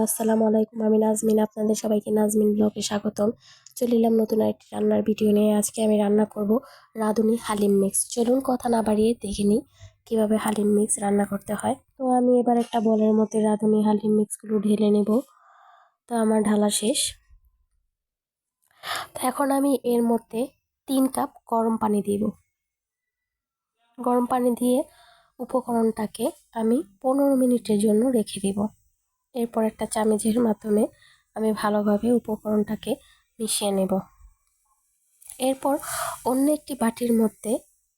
আসসালামু আলাইকুম। আমি নাজমিন, আপনাদের সবাইকে নাজমিন ব্লগে স্বাগতম। চলে এলাম নতুন একটি রান্নার ভিডিও নিয়ে। আজকে আমি রান্না করব রাঁধুনি হালিম মিক্স। চলুন কথা না বাড়িয়ে দেখে নিই কীভাবে হালিম মিক্স রান্না করতে হয়। তো আমি এবার একটা বলের মধ্যে রাঁধুনি হালিম মিক্সগুলো ঢেলে নেব। তো আমার ঢালা শেষ। তো এখন আমি এর মধ্যে 3 কাপ গরম পানি দিব। গরম পানি দিয়ে উপকরণটাকে আমি 15 মিনিটের জন্য রেখে দিব। এরপর একটা চামচের মাধ্যমে আমি ভালোভাবে উপকরণটাকে মিশিয়ে নেব। এরপর অন্য একটি বাটির মধ্যে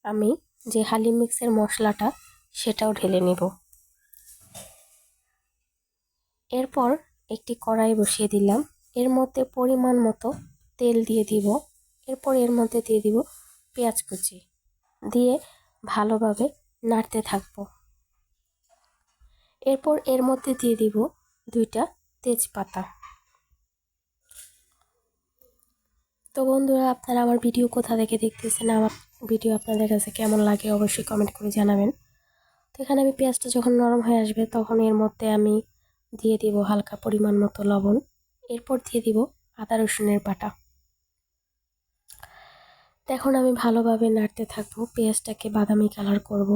আমি যে হালিম মিক্সের মশলাটা সেটাও ঢেলে নেব। এরপর একটি কড়াই বসিয়ে দিলাম। এর মধ্যে পরিমাণ মতো তেল দিয়ে দিব। এরপর এর মধ্যে দিয়ে দিব পেঁয়াজ কুচি, দিয়ে ভালোভাবে নাড়তে থাকবো। এরপর এর মধ্যে দিয়ে দিব 2টা তেজপাতা। তো বন্ধুরা, আপনারা আমার ভিডিও কোথা থেকে দেখতেছেন, আমার ভিডিও আপনাদের কাছে কেমন লাগে অবশ্যই কমেন্ট করে জানাবেন। তো এখানে আমি পেঁয়াজটা যখন নরম হয়ে আসবে তখন এর মধ্যে আমি দিয়ে দিব হালকা পরিমাণ মতো লবণ। এরপর দিয়ে দিব আদা রসুনের বাটা। তো এখন আমি ভালোভাবে নাড়তে থাকবো। পেঁয়াজটাকে বাদামি কালার করব,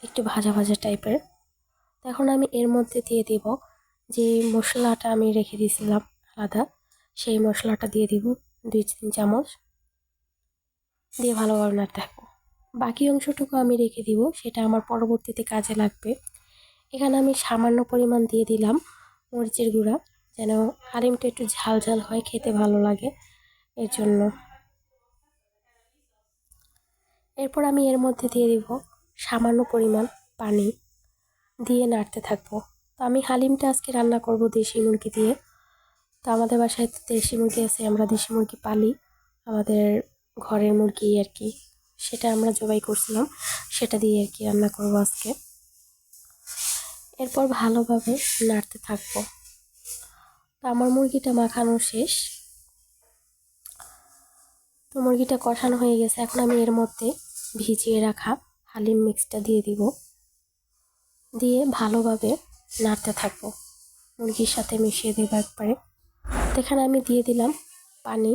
একটু ভাজা ভাজা টাইপের। তো এখন আমি এর মধ্যে দিয়ে দিব যে মশলাটা আমি রেখে দিয়েছিলাম আলাদা, সেই মশলাটা দিয়ে দিব 2-3 চামচ, দিয়ে ভালোভাবে নাড়তে থাকবো। বাকি অংশটুকু আমি রেখে দিব, সেটা আমার পরবর্তীতে কাজে লাগবে। এখানে আমি সামান্য পরিমাণ দিয়ে দিলাম মরিচের গুঁড়া, যেন হালিমটা একটু ঝাল ঝাল হয়, খেতে ভালো লাগে এর জন্য। এরপর আমি এর মধ্যে দিয়ে দিব সামান্য পরিমাণ পানি, দিয়ে নাড়তে থাকবো। তো আমি হালিমটা আজকে রান্না করব দেশি মুরগি দিয়ে। তো আমাদের বাসায় দেশি মুরগি আছে, আমরা দেশি মুরগি পালি, আমাদের ঘরের মুরগি আর কি, সেটা আমরা জবাই করছিলাম, সেটা দিয়ে আর কি রান্না করব আজকে। এরপর ভালোভাবে নাড়তে থাকবো। তো আমার মুরগিটা মাখানো শেষ। তো মুরগিটা কষানো হয়ে গেছে। এখন আমি এর মধ্যে ভিজিয়ে রাখা হালিম মিক্সটা দিয়ে দিব, দিয়ে ভালোভাবে নাড়তে থাকবো, মুরগির সাথে মিশিয়ে দেবো একবারে। তো এখানে আমি দিয়ে দিলাম পানি।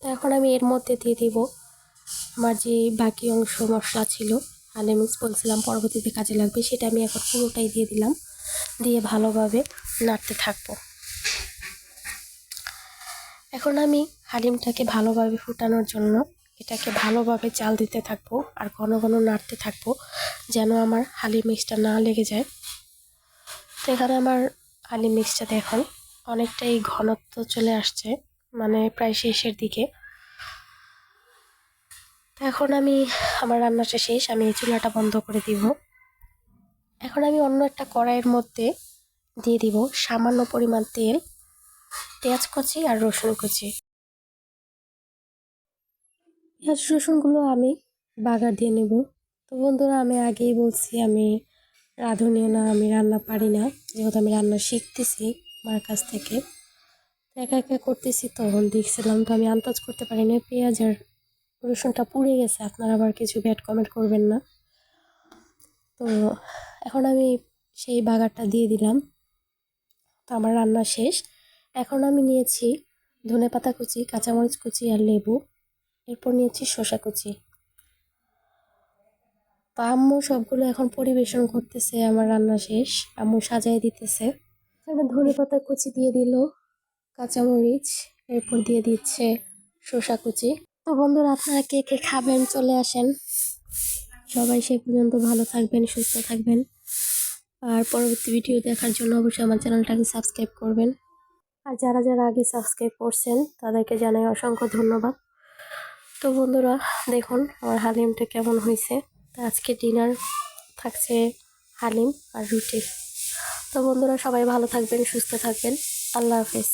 তো এখন আমি এর মধ্যে দিয়ে দিব আমার যে বাকি অংশ মশলা ছিল, হালিম মিক্স বলছিলাম পরবর্তীতে কাজে লাগবে, সেটা আমি এখন পুরোটাই দিয়ে দিলাম, দিয়ে ভালোভাবে নাড়তে থাকবো। এখন আমি হালিমটাকে ভালোভাবে ফুটানোর জন্য এটাকে ভালোভাবে চাল দিতে থাকবো আর ঘন ঘন নাড়তে থাকবো, যেন আমার হালিম মিক্সটা না লেগে যায়। তো এখানে আমার হালিম মিক্সটা দেখুন অনেকটাই ঘনত্ব চলে আসছে, মানে প্রায় শেষের দিকে। তো এখন আমি আমার রান্নাটা শেষ, আমি চুলাটা বন্ধ করে দিব। এখন আমি অন্য একটা কড়াইয়ের মধ্যে দিয়ে দিব সামান্য পরিমাণ তেল, পেঁয়াজ কুচি আর রসুন কুচি। পেঁয়াজ রসুনগুলো আমি বাগার দিয়ে নেব। তো বন্ধুরা, আমি আগেই বলছি আমি রাঁধুনি না, আমি রান্না পারি না, যেহেতু আমি রান্না শিখতেছি মার কাছ থেকে। একা একা করতেছি, তখন দেখছিলাম, তো আমি আন্দাজ করতে পারি না পেঁয়াজ আর রসুনটা পুড়ে গেছে। আপনারা আবার কিছু ব্যাড কমেন্ট করবেন না। তো এখন আমি সেই বাগারটা দিয়ে দিলাম। তো আমার রান্না শেষ। এখন আমি নিয়েছি ধনেপাতা কুচি, কাঁচামরিচ কুচি আর লেবু। এরপর নিয়েছি শসা কুচি। তো আম্মু সবগুলো এখন পরিবেশন করতেছে। আমার রান্না শেষ, আম্মু সাজায় দিতেছে। এখানে ধনেপাতা কুচি দিয়ে দিল, কাঁচামরিচ, এরপর দিয়ে দিচ্ছে শসা কুচি। তো বন্ধুরা, আপনারা কে কে খাবেন চলে আসেন। সবাই সে পর্যন্ত ভালো থাকবেন, সুস্থ থাকবেন। আর পরবর্তী ভিডিও দেখার জন্য অবশ্যই আমার চ্যানেলটাকে সাবস্ক্রাইব করবেন। আর যারা যারা আগে সাবস্ক্রাইব করছেন তাদেরকে জানাই অসংখ্য ধন্যবাদ। তো বন্ধুরা, দেখুন আমার হালিমটা কেমন হয়েছে। তো আজকে ডিনার থাকছে হালিম আর রুটি। তো বন্ধুরা, সবাই ভালো থাকবেন, সুস্থ থাকবেন। আল্লাহ হাফেজ।